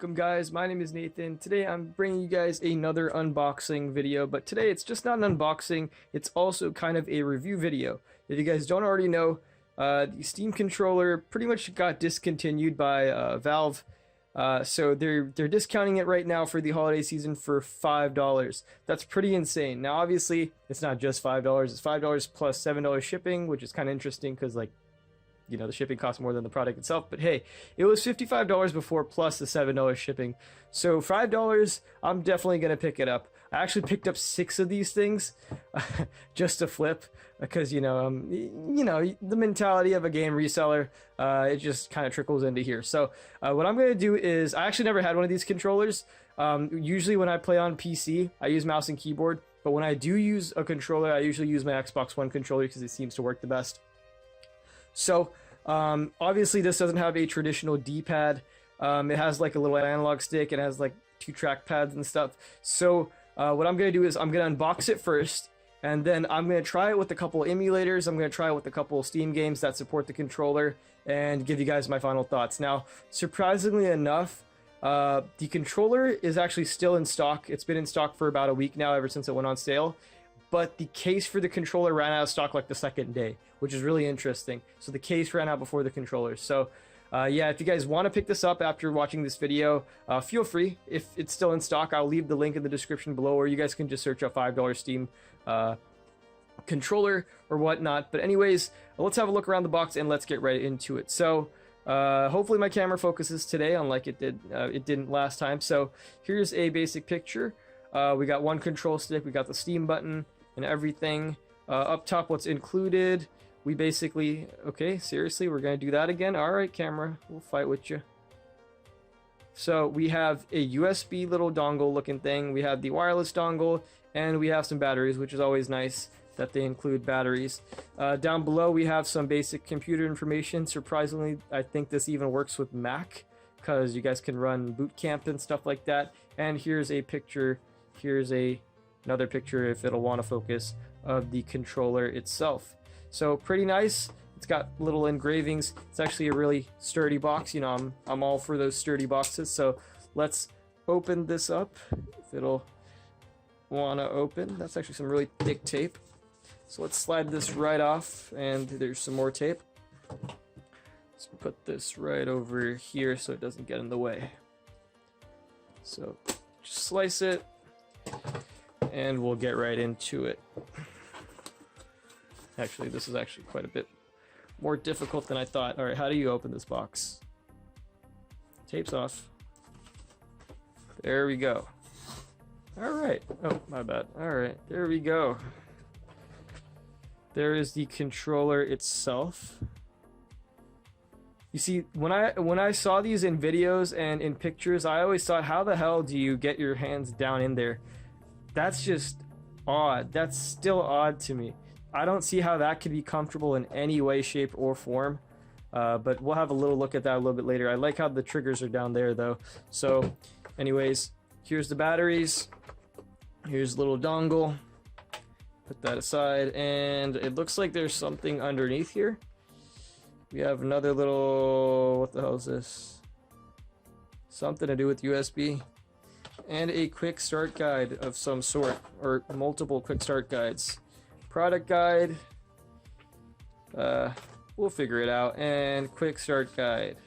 Welcome guys, my name is Nathan. Today I'm bringing you guys another unboxing video, but today it's just not an unboxing, it's also kind of a review video. If you guys don't already know, the Steam controller pretty much got discontinued by Valve, so they're discounting it right now for the holiday season for $5. That's pretty insane. Now obviously it's not just $5, it's $5 plus $7 shipping, which is kind of interesting because you know, the shipping costs more than the product itself, but hey, it was $55 before plus the $7 shipping. So $5, I'm definitely going to pick it up. I actually picked up 6 of these things just to flip because, you know, the mentality of a game reseller, it just kind of trickles into here. So what I'm going to do is, I actually never had one of these controllers. Usually when I play on PC, I use mouse and keyboard, but when I do use a controller, I usually use my Xbox One controller because it seems to work the best. So obviously this doesn't have a traditional D-pad. It has like a little analog stick. It has like 2 track pads and stuff. So what I'm going to do is I'm going to unbox it first, and then I'm going to try it with a couple emulators. I'm going to try it with a couple Steam games that support the controller and give you guys my final thoughts. Now, surprisingly enough, the controller is actually still in stock. It's been in stock for about a week now, ever since it went on sale. But the case for the controller ran out of stock like the second day, which is really interesting. So the case ran out before the controller. So yeah, if you guys want to pick this up after watching this video, feel free. If it's still in stock, I'll leave the link in the description below, or you guys can just search a $5 Steam controller or whatnot. But anyways, let's have a look around the box and let's get right into it. So hopefully my camera focuses today, unlike it didn't last time. So here's a basic picture. We got one control stick, we got the Steam button and everything. Up top, what's included, we basically, okay, seriously, we're gonna do that again. All right, camera, we'll fight with you. So we have a USB little dongle looking thing, we have the wireless dongle, and we have some batteries, which is always nice that they include batteries. Down below we have some basic computer information. Surprisingly, I think this even works with Mac, because you guys can run boot camp and stuff like that. And here's a picture, here's another picture, if it'll want to focus, of the controller itself. So pretty nice. It's got little engravings. It's actually a really sturdy box. You know, I'm all for those sturdy boxes. So let's open this up, if it'll want to open. That's actually some really thick tape. So let's slide this right off, and there's some more tape. Let's put this right over here so it doesn't get in the way. So just slice it, and we'll get right into it. Actually, this is actually quite a bit more difficult than I thought. All right, how do you open this box? Tape's off. There we go. All right. Oh, my bad. All right, there we go. There is the controller itself. You see, when I saw these in videos and in pictures, I always thought, how the hell do you get your hands down in there? That's just odd. That's still odd to me. I don't see how that could be comfortable in any way, shape, or form. But we'll have a little look at that a little bit later. I like how the triggers are down there, though. So, anyways, here's the batteries. Here's a little dongle. Put that aside, and it looks like there's something underneath here. We have another little, what the hell is this? Something to do with USB. And a quick start guide of some sort, or multiple quick start guides. Product guide, we'll figure it out, and quick start guide.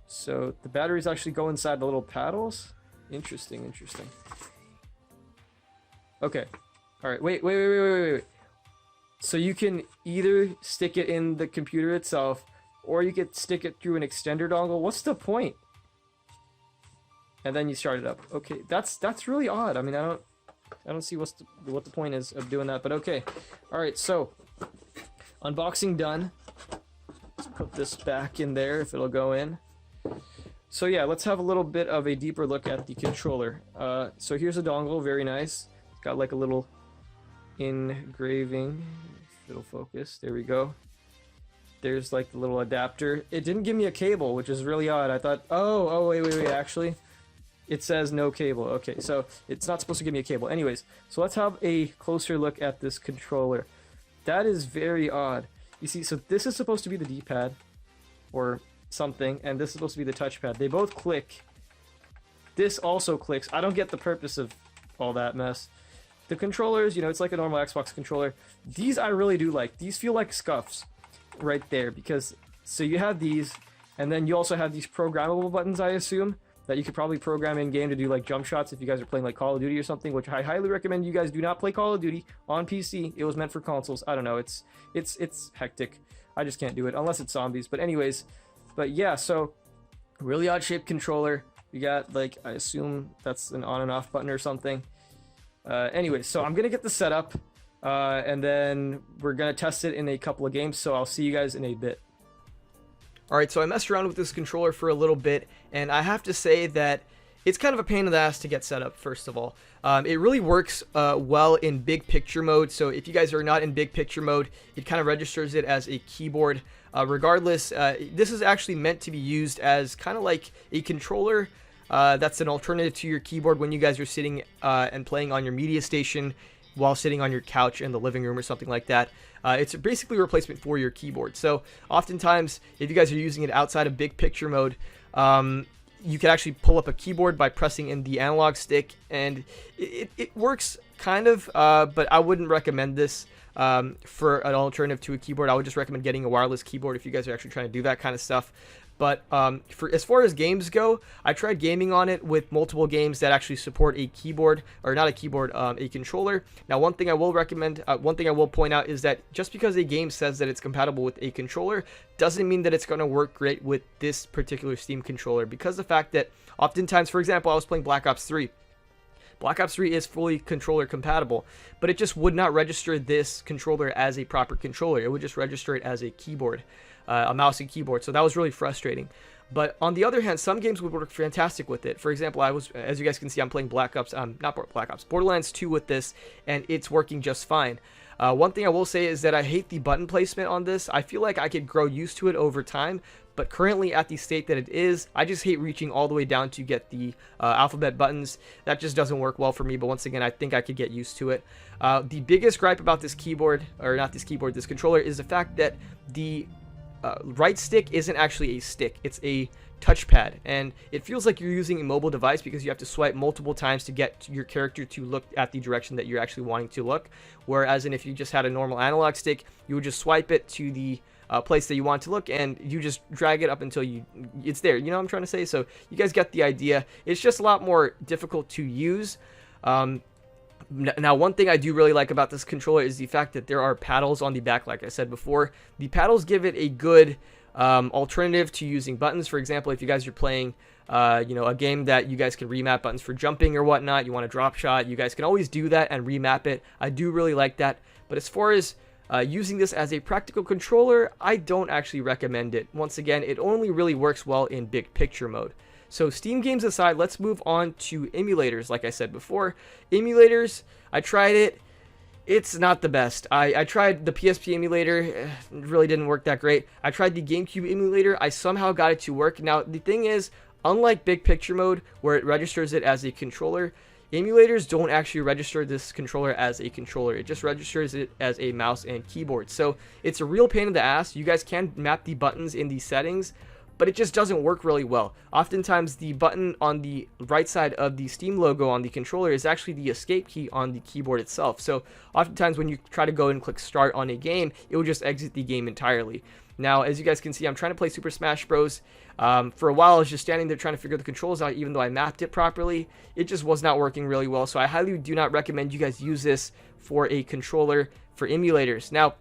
So the batteries actually go inside the little paddles. Interesting, interesting. Okay, all right, wait. So you can either stick it in the computer itself, or you could stick it through an extender dongle. What's the point? And then you start it up. Okay, that's really odd. I mean, I don't see what the point is of doing that, but okay. All right, so unboxing done. Let's put this back in there if it'll go in. So yeah, let's have a little bit of a deeper look at the controller. So here's a dongle, very nice. It's got like a little engraving. If it'll focus, there we go. There's like the little adapter. It didn't give me a cable, which is really odd. I thought, oh wait, actually. It says no cable. Okay, so it's not supposed to give me a cable. Anyways, so let's have a closer look at this controller. That is very odd. You see, so this is supposed to be the D-pad, or something, and this is supposed to be the touchpad. They both click. This also clicks. I don't get the purpose of all that mess. The controllers, you know, it's like a normal Xbox controller. These I really do like. These feel like scuffs right there, because so you have these, and then you also have these programmable buttons, I assume, that you could probably program in game to do like jump shots if you guys are playing like Call of Duty or something, which I highly recommend you guys do not play Call of Duty on PC. It was meant for consoles. I don't know, it's hectic. I just can't do it unless it's zombies. But anyways, but yeah, so really odd shaped controller. You got like, I assume that's an on and off button or something. Anyway, so I'm gonna get the setup, and then we're gonna test it in a couple of games. So I'll see you guys in a bit. Alright, so I messed around with this controller for a little bit, and I have to say that it's kind of a pain in the ass to get set up, first of all. It really works well in big picture mode, so if you guys are not in big picture mode, it kind of registers it as a keyboard. Regardless, this is actually meant to be used as kind of like a controller that's an alternative to your keyboard when you guys are sitting and playing on your media station while sitting on your couch in the living room or something like that. It's basically a replacement for your keyboard. So oftentimes, if you guys are using it outside of big picture mode, you can actually pull up a keyboard by pressing in the analog stick, and it works kind of, but I wouldn't recommend this for an alternative to a keyboard. I would just recommend getting a wireless keyboard if you guys are actually trying to do that kind of stuff. But for as far as games go, I tried gaming on it with multiple games that actually support a keyboard, or not a keyboard, a controller. Now, one thing I will recommend, one thing I will point out is that just because a game says that it's compatible with a controller doesn't mean that it's going to work great with this particular Steam controller, because the fact that oftentimes, for example, I was playing Black Ops 3. Black Ops 3 is fully controller compatible, but it just would not register this controller as a proper controller. It would just register it as a keyboard. A mouse and keyboard, so that was really frustrating. But on the other hand, some games would work fantastic with it. For example, as you guys can see, I'm playing Borderlands 2 with this, and it's working just fine. One thing I will say is that I hate the button placement on this. I feel like I could grow used to it over time, but currently at the state that it is, I just hate reaching all the way down to get the alphabet buttons. That just doesn't work well for me, but once again, I think I could get used to it. The biggest gripe about this keyboard, or not this keyboard, this controller, is the fact that the right stick isn't actually a stick, it's a touchpad, and it feels like you're using a mobile device because you have to swipe multiple times to get your character to look at the direction that you're actually wanting to look, whereas if you just had a normal analog stick, you would just swipe it to the place that you want to look, and you just drag it up until it's there. You know what I'm trying to say? So you guys get the idea. It's just a lot more difficult to use. Now, one thing I do really like about this controller is the fact that there are paddles on the back. Like I said before, the paddles give it a good alternative to using buttons. For example, if you guys are playing a game that you guys can remap buttons for jumping or whatnot, you want to drop shot, you guys can always do that and remap it. I do really like that. But as far as using this as a practical controller, I don't actually recommend it. Once again, it only really works well in big picture mode. So Steam games aside, let's move on to emulators. Like I said before, emulators, I tried it. It's not the best. I tried the PSP emulator. It really didn't work that great. I tried the GameCube emulator. I somehow got it to work. Now, the thing is, unlike big picture mode, where it registers it as a controller, emulators don't actually register this controller as a controller. It just registers it as a mouse and keyboard. So it's a real pain in the ass. You guys can map the buttons in the settings, but it just doesn't work really well. Oftentimes, the button on the right side of the Steam logo on the controller is actually the escape key on the keyboard itself. So oftentimes when you try to go and click start on a game, it will just exit the game entirely. Now, as you guys can see, I'm trying to play Super Smash Bros. For a while, I was just standing there trying to figure the controls out, even though I mapped it properly. It just was not working really well, so I highly do not recommend you guys use this for a controller for emulators. Now,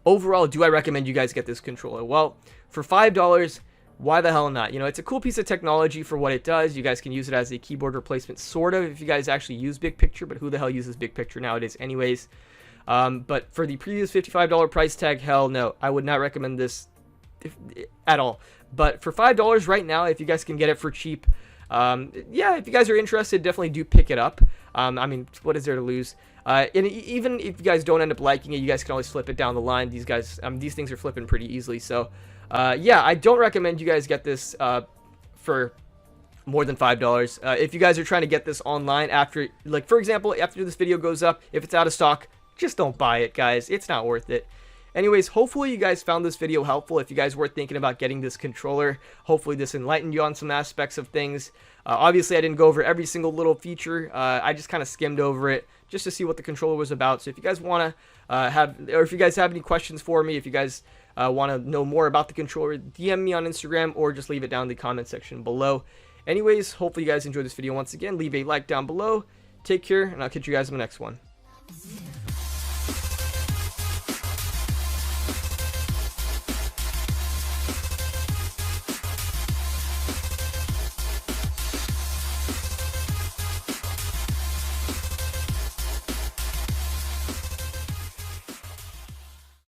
overall, do I recommend you guys get this controller? Well, for $5, why the hell not? You know, it's a cool piece of technology for what it does. You guys can use it as a keyboard replacement, sort of, if you guys actually use big picture, but who the hell uses big picture nowadays anyways? But for the previous $55 price tag, hell no, I would not recommend this at all. But for $5 right now, if you guys can get it for cheap, yeah, if you guys are interested, definitely do pick it up. I mean, what is there to lose? And even if you guys don't end up liking it, you guys can always flip it down the line. These guys, these things are flipping pretty easily. So, yeah, I don't recommend you guys get this for more than $5. If you guys are trying to get this online after, like, for example, after this video goes up, if it's out of stock, just don't buy it, guys. It's not worth it. Anyways, hopefully you guys found this video helpful. If you guys were thinking about getting this controller, hopefully this enlightened you on some aspects of things. Obviously, I didn't go over every single little feature. I just kind of skimmed over it just to see what the controller was about. So if you guys want to if you guys have any questions for me, if you guys want to know more about the controller, DM me on Instagram or just leave it down in the comment section below. Anyways, hopefully you guys enjoyed this video. Once again, leave a like down below. Take care, and I'll catch you guys in the next one.